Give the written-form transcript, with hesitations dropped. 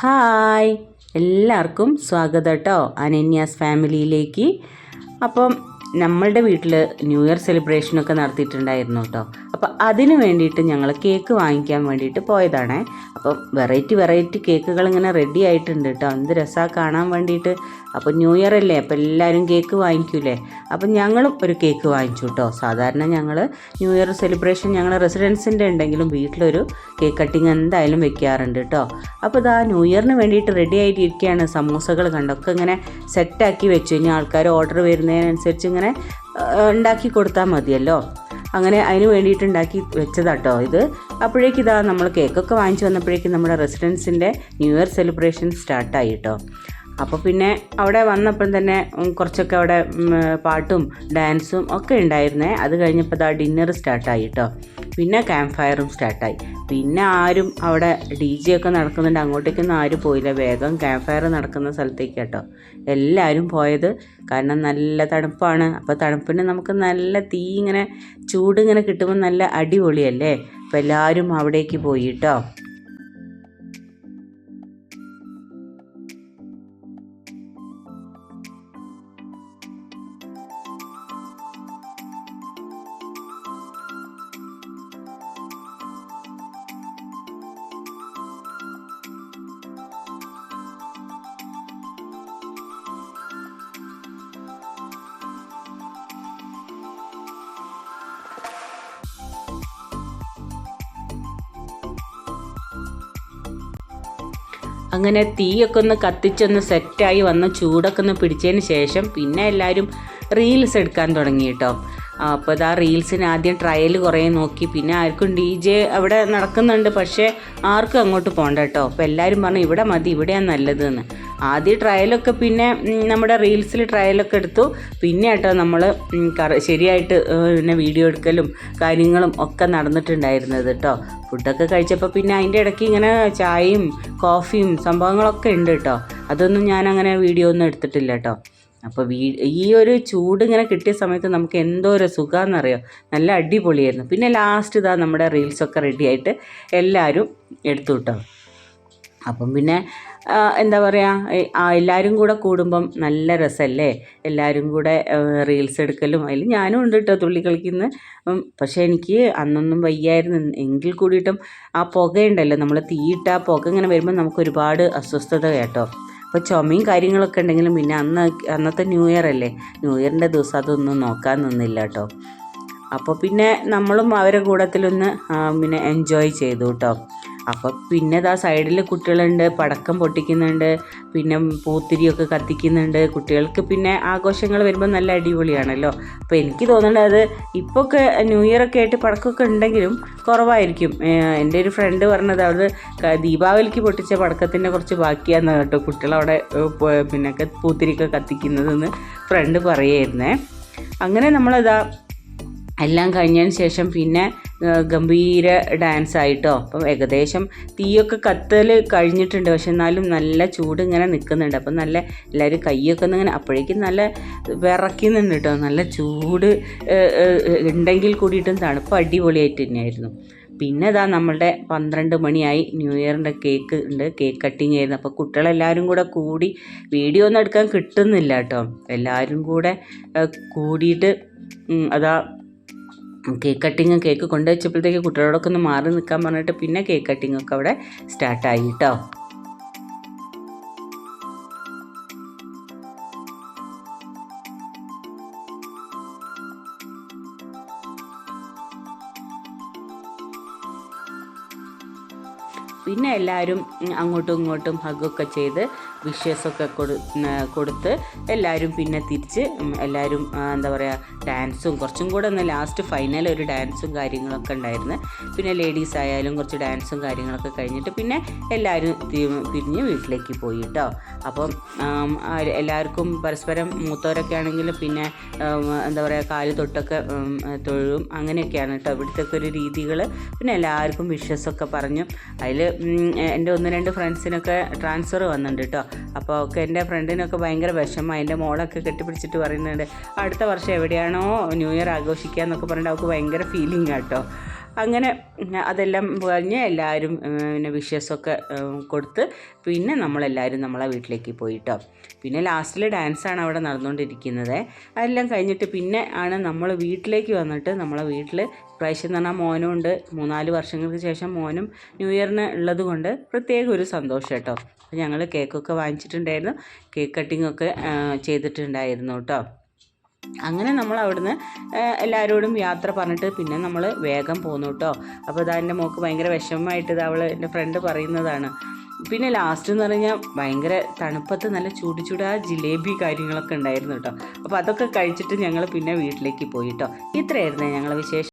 Hi, എല്ലാവർക്കും സ്വാഗതം കേട്ടോ അനന്യാസ് ഫാമിലിയിലേക്ക്. അപ്പം നമ്മളുടെ വീട്ടിൽ ന്യൂ ഇയർ സെലിബ്രേഷനൊക്കെ നടത്തിയിട്ടുണ്ടായിരുന്നു കേട്ടോ. അപ്പോൾ അതിന് വേണ്ടിയിട്ട് ഞങ്ങൾ കേക്ക് വാങ്ങിക്കാൻ വേണ്ടിയിട്ട് പോയതാണേ. അപ്പം വെറൈറ്റി കേക്കുകൾ ഇങ്ങനെ റെഡി ആയിട്ടുണ്ട് കേട്ടോ. എന്ത് രസമാണ് കാണാൻ വേണ്ടിയിട്ട്. അപ്പോൾ ന്യൂ ഇയർ അല്ലേ, അപ്പോൾ എല്ലാവരും കേക്ക് വാങ്ങിക്കൂലേ. അപ്പം ഞങ്ങളും ഒരു കേക്ക് വാങ്ങിച്ചു കേട്ടോ. സാധാരണ ഞങ്ങൾ ന്യൂ ഇയർ സെലിബ്രേഷൻ ഞങ്ങൾ റെസിഡൻസിൻ്റെ ഉണ്ടെങ്കിലും വീട്ടിലൊരു കേക്ക് കട്ടിങ് എന്തായാലും വെക്കാറുണ്ട് കേട്ടോ. അപ്പോൾ ഇതാ ന്യൂ ഇയറിന് വേണ്ടിയിട്ട് റെഡി ആയിട്ടിരിക്കുകയാണ്. സമൂസകൾ കണ്ടൊക്കെ ഇങ്ങനെ സെറ്റാക്കി വെച്ചു. ഇനി ആൾക്കാർ ഓർഡർ വരുന്നതിനനുസരിച്ച് ഇങ്ങനെ ഉണ്ടാക്കി കൊടുത്താൽ മതിയല്ലോ. അങ്ങനെ അതിന് വേണ്ടിയിട്ട് ഉണ്ടാക്കി വെച്ചതാട്ടോ ഇത്. അപ്പോഴേക്കും ഇതാ നമ്മൾ കേക്കൊക്കെ വാങ്ങിച്ചു വന്നപ്പോഴേക്കും നമ്മുടെ റെസിഡൻസിൻ്റെ ന്യൂ ഇയർ സെലിബ്രേഷൻ സ്റ്റാർട്ടായി കേട്ടോ. അപ്പോൾ പിന്നെ അവിടെ വന്നപ്പം തന്നെ കുറച്ചൊക്കെ അവിടെ പാട്ടും ഡാൻസും ഒക്കെ ഉണ്ടായിരുന്നേ. അത് കഴിഞ്ഞപ്പോൾ ഇതാ ഡിന്നർ സ്റ്റാർട്ടായി കേട്ടോ. പിന്നെ ക്യാമ്പ് ഫയറും സ്റ്റാർട്ടായി. പിന്നെ ആരും അവിടെ DJ ഒക്കെ നടക്കുന്നുണ്ട്, അങ്ങോട്ടേക്കൊന്നും ആരും പോയില്ല. വേഗം ക്യാമ്പ് ഫയർ നടക്കുന്ന സ്ഥലത്തേക്ക് കേട്ടോ എല്ലാവരും പോയത്. കാരണം നല്ല തണുപ്പാണ്. അപ്പോൾ തണുപ്പിന് നമുക്ക് നല്ല തീ ഇങ്ങനെ ചൂടിങ്ങനെ കിട്ടുമ്പോൾ നല്ല അടിപൊളിയല്ലേ. അപ്പോൾ എല്ലാവരും അവിടേക്ക് പോയി കേട്ടോ. അങ്ങനെ തീയൊക്കെ ഒന്ന് കത്തിച്ചൊന്ന് സെറ്റായി വന്ന് ചൂടൊക്കെ ഒന്ന് പിടിച്ചതിന് ശേഷം പിന്നെ എല്ലാവരും റീൽസ് എടുക്കാൻ തുടങ്ങി കേട്ടോ. അപ്പോൾ ഇതാ റീൽസിന് ആദ്യം ട്രയൽ കുറേ നോക്കി. പിന്നെ ആർക്കും DJ അവിടെ നടക്കുന്നുണ്ട്, പക്ഷേ ആർക്കും അങ്ങോട്ട് പോകണ്ട കേട്ടോ. അപ്പോൾ എല്ലാവരും പറഞ്ഞു ഇവിടെ മതി, ഇവിടെയാണ് നല്ലതെന്ന്. ആദ്യം ട്രയലൊക്കെ, പിന്നെ നമ്മുടെ റീൽസിൽ ട്രയലൊക്കെ എടുത്തു. പിന്നെ കേട്ടോ നമ്മൾ ശരിയായിട്ട് പിന്നെ വീഡിയോ എടുക്കലും കാര്യങ്ങളും ഒക്കെ നടന്നിട്ടുണ്ടായിരുന്നത് കേട്ടോ. ഫുഡൊക്കെ കഴിച്ചപ്പോൾ പിന്നെ അതിൻ്റെ ഇടയ്ക്ക് ഇങ്ങനെ ചായയും കോഫിയും സംഭവങ്ങളൊക്കെ ഉണ്ട് കേട്ടോ. അതൊന്നും ഞാനങ്ങനെ വീഡിയോ ഒന്നും എടുത്തിട്ടില്ല കേട്ടോ. അപ്പോൾ ഈ ഒരു ചൂട് ഇങ്ങനെ കിട്ടിയ സമയത്ത് നമുക്ക് എന്തോ ഒരു സുഖമാണെന്നറിയോ, നല്ല അടിപൊളിയായിരുന്നു. പിന്നെ ലാസ്റ്റ് ഇതാ നമ്മുടെ റീൽസൊക്കെ റെഡിയായിട്ട് എല്ലാവരും എടുത്തു കേട്ടോ. അപ്പം പിന്നെ എന്താ പറയുക, എല്ലാവരും കൂടെ കൂടുമ്പം നല്ല രസമല്ലേ. എല്ലാവരും കൂടെ റീൽസ് എടുക്കലും അതിൽ ഞാനും ഉണ്ട് കേട്ടോ, തുള്ളി കളിക്കുന്ന. പക്ഷേ എനിക്ക് അന്നൊന്നും വയ്യായിരുന്നു. എങ്കിൽ കൂടിയിട്ടും ആ പുകയുണ്ടല്ലോ, നമ്മൾ തീയിട്ട ആ പുക ഇങ്ങനെ വരുമ്പോൾ നമുക്ക് ഒരുപാട് അസ്വസ്ഥത കേട്ടോ. അപ്പോൾ ചുമയും കാര്യങ്ങളൊക്കെ ഉണ്ടെങ്കിലും പിന്നെ അന്നത്തെ ന്യൂ ഇയർ അല്ലേ, ന്യൂ ഇയറിൻ്റെ ദിവസം അതൊന്നും നോക്കാൻ നിന്നില്ല കേട്ടോ. അപ്പോൾ പിന്നെ നമ്മളും അവരുടെ കൂട്ടത്തിലൊന്ന് പിന്നെ എൻജോയ് ചെയ്തു കേട്ടോ. അപ്പോൾ പിന്നെ ഇതാ സൈഡിൽ കുട്ടികളുണ്ട്, പടക്കം പൊട്ടിക്കുന്നുണ്ട്, പിന്നെ പൂത്തിരിയൊക്കെ കത്തിക്കുന്നുണ്ട്. കുട്ടികൾക്ക് പിന്നെ ആഘോഷങ്ങൾ വരുമ്പോൾ നല്ല അടിപൊളിയാണല്ലോ. അപ്പോൾ എനിക്ക് തോന്നുന്നത് അത് ഇപ്പോഴൊക്കെ ന്യൂ ഇയറൊക്കെ ആയിട്ട് പടക്കമൊക്കെ ഉണ്ടെങ്കിലും കുറവായിരിക്കും. എൻ്റെ ഒരു ഫ്രണ്ട് പറഞ്ഞത് അത് ദീപാവലിക്ക് പൊട്ടിച്ച പടക്കത്തിൻ്റെ കുറച്ച് ബാക്കിയാന്ന് കേട്ടോ കുട്ടികളവിടെ പിന്നെ പൂത്തിരിയൊക്കെ കത്തിക്കുന്നതെന്ന് ഫ്രണ്ട് പറയായിരുന്നേ. അങ്ങനെ നമ്മളതാ എല്ലാം കഴിഞ്ഞതിന് ശേഷം പിന്നെ ഗംഭീര ഡാൻസ് ആയിട്ടോ. അപ്പം ഏകദേശം തീയൊക്കെ കത്തൽ കഴിഞ്ഞിട്ടുണ്ട്, പക്ഷെ എന്നാലും നല്ല ചൂട് ഇങ്ങനെ നിൽക്കുന്നുണ്ട്. അപ്പം നല്ല എല്ലാവരും കൈയൊക്കെ ഒന്ന് ഇങ്ങനെ അപ്പോഴേക്കും നല്ല വിറയ്ക്കുന്നുണ്ട് കേട്ടോ. നല്ല ചൂട് ഉണ്ടെങ്കിൽ കൂടിയിട്ടും തണുപ്പ് അടിപൊളിയായിട്ട് തന്നെയായിരുന്നു. പിന്നെ ഇതാ നമ്മളുടെ 12 മണിയായി. ന്യൂ ഇയറിൻ്റെ കേക്ക് ഉണ്ട്, കേക്ക് കട്ടിങ് ആയിരുന്നു. അപ്പോൾ കുട്ടികളെല്ലാവരും കൂടെ കൂടി വീഡിയോ ഒന്നും എടുക്കാൻ കിട്ടുന്നില്ല കേട്ടോ. എല്ലാവരും കൂടെ കൂടിയിട്ട് അതാ കേക്ക് കൊണ്ടുവച്ചപ്പോഴത്തേക്ക് കുട്ടികളോടൊക്കെ ഒന്ന് മാറി നിൽക്കാൻ പറഞ്ഞിട്ട് പിന്നെ കേക്ക് കട്ടിങ്ങൊക്കെ അവിടെ സ്റ്റാർട്ടായി കേട്ടോ. പിന്നെ എല്ലാവരും അങ്ങോട്ടും ഇങ്ങോട്ടും ഹഗ്ഗൊക്കെ ചെയ്ത് വിഷസൊക്കെ കൊടുത്ത് എല്ലാവരും പിന്നെ തിരിച്ച് എല്ലാവരും എന്താ പറയുക ഡാൻസും കുറച്ചും കൂടെ ഒന്ന് ലാസ്റ്റ് ഫൈനൽ ഒരു ഡാൻസും കാര്യങ്ങളൊക്കെ ഉണ്ടായിരുന്നു. പിന്നെ ലേഡീസ് ആയാലും കുറച്ച് ഡാൻസും കാര്യങ്ങളൊക്കെ കഴിഞ്ഞിട്ട് പിന്നെ എല്ലാവരും പിരിഞ്ഞ് വീട്ടിലേക്ക് പോയി കേട്ടോ. അപ്പം എല്ലാവർക്കും പരസ്പരം മൂത്തവരൊക്കെ ആണെങ്കിൽ പിന്നെ എന്താ പറയുക കാല് തൊട്ടൊക്കെ തൊഴും, അങ്ങനെയൊക്കെയാണ് കേട്ടോ ഇവിടുത്തെ ഒരു രീതികൾ. പിന്നെ എല്ലാവർക്കും വിഷസൊക്കെ പറഞ്ഞു. അതിൽ എൻ്റെ 1-2 ഫ്രണ്ട്സിനൊക്കെ ട്രാൻസ്ഫർ വന്നിട്ടുണ്ട് കേട്ടോ. അപ്പോൾ ഒക്കെ എൻ്റെ ഫ്രണ്ടിനൊക്കെ ഭയങ്കര വിഷമമായി. എൻ്റെ മോളൊക്കെ കെട്ടിപ്പിടിച്ചിട്ട് പറയുന്നുണ്ട് അടുത്ത വർഷം എവിടെയാണോ ന്യൂ ഇയർ ആഘോഷിക്കുക എന്നൊക്കെ പറഞ്ഞിട്ട് അവൾക്ക് ഭയങ്കര ഫീലിംഗ് കേട്ടോ. അങ്ങനെ അതെല്ലാം കഴിഞ്ഞ് എല്ലാവരും പിന്നെ വിഷസൊക്കെ കൊടുത്ത് പിന്നെ നമ്മളെല്ലാവരും നമ്മളെ വീട്ടിലേക്ക് പോയിട്ടോ. പിന്നെ ലാസ്റ്റിൽ ഡാൻസാണ് അവിടെ നടന്നുകൊണ്ടിരിക്കുന്നത്. അതെല്ലാം കഴിഞ്ഞിട്ട് പിന്നെ ആണ് നമ്മൾ വീട്ടിലേക്ക് വന്നിട്ട് നമ്മളെ വീട്ടിൽ പ്രാവശ്യം എന്ന് പറഞ്ഞാൽ മോനും ഉണ്ട്, 3-4 വർഷങ്ങൾക്ക് ശേഷം മോനും ന്യൂ ഇയറിന് ഉള്ളത് കൊണ്ട് പ്രത്യേക ഒരു സന്തോഷം കേട്ടോ. അപ്പോൾ ഞങ്ങൾ കേക്കൊക്കെ വാങ്ങിച്ചിട്ടുണ്ടായിരുന്നു, കേക്ക് കട്ടിങ്ങൊക്കെ ചെയ്തിട്ടുണ്ടായിരുന്നു കേട്ടോ. അങ്ങനെ നമ്മൾ അവിടുന്ന് എല്ലാവരോടും യാത്ര പറഞ്ഞിട്ട് പിന്നെ നമ്മൾ വേഗം പോന്നു കേട്ടോ. അപ്പോൾ ഇതാ എൻ്റെ മോൾക്ക് ഭയങ്കര വിഷമമായിട്ട് ഇത് അവൾ എൻ്റെ ഫ്രണ്ട് പറയുന്നതാണ്. പിന്നെ ലാസ്റ്റ് എന്ന് പറഞ്ഞാൽ ഭയങ്കര തണുപ്പത്ത് നല്ല ചൂടാ ജിലേബി കാര്യങ്ങളൊക്കെ ഉണ്ടായിരുന്നു കേട്ടോ. അപ്പോൾ അതൊക്കെ കഴിച്ചിട്ട് ഞങ്ങൾ പിന്നെ വീട്ടിലേക്ക് പോയി കേട്ടോ. ഇത്രയായിരുന്നു ഞങ്ങൾ വിശേഷം.